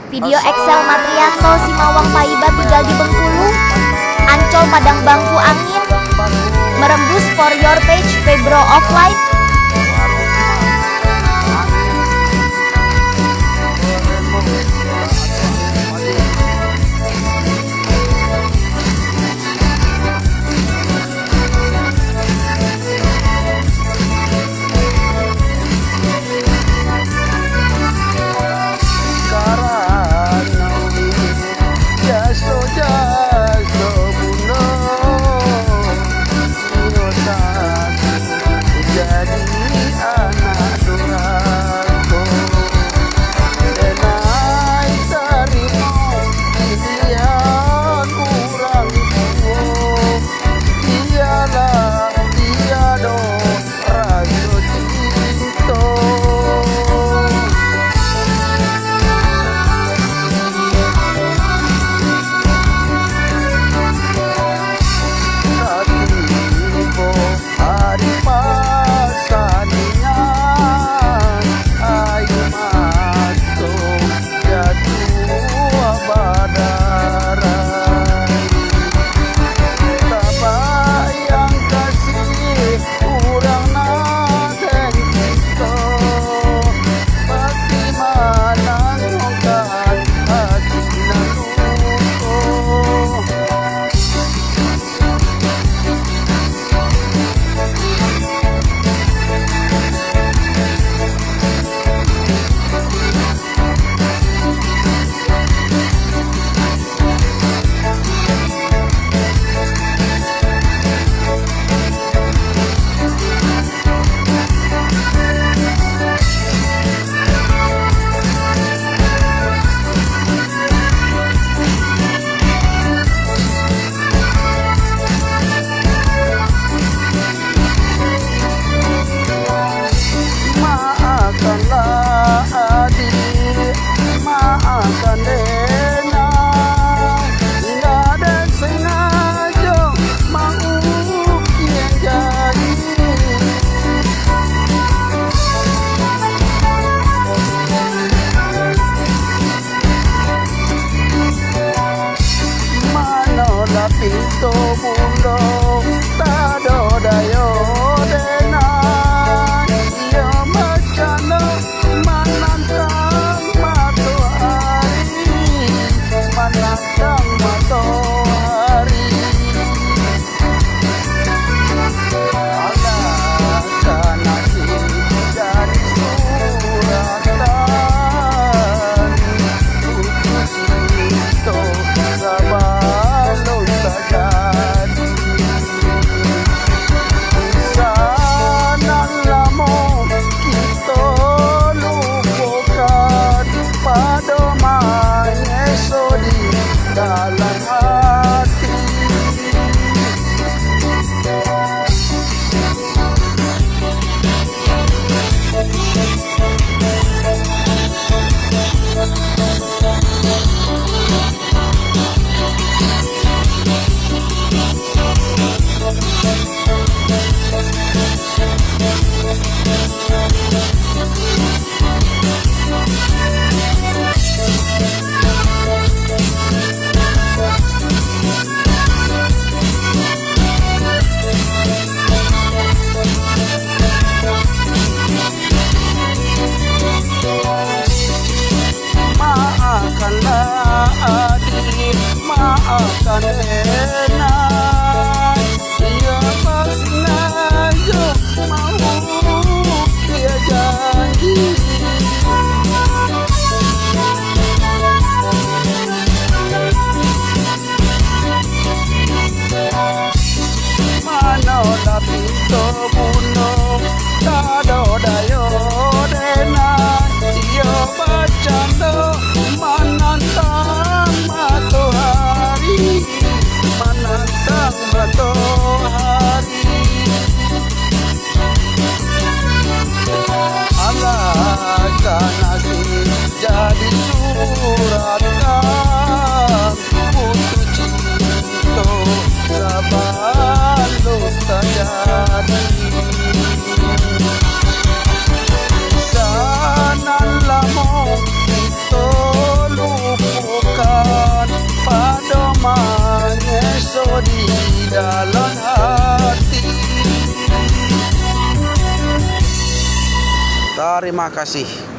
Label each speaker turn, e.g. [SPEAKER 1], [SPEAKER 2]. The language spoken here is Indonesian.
[SPEAKER 1] Video Excel Matrianto Simawang Paiba tinggal di Bengkulu. Ancol Padang Bangku Angin. Merembus for your page Febro Offline.
[SPEAKER 2] Pinto mundo tado dayo denai yo macano manantang matahari manantang matahari alasan nasi dari suratan putus itu sabar dalam hati. Maafkanlah adik, maafkan enak. Dia sengaja mau dia janji. Manolah pintu bunuh, tado dayo denai. Dia bercanda menantang matahari hati. Terima kasih.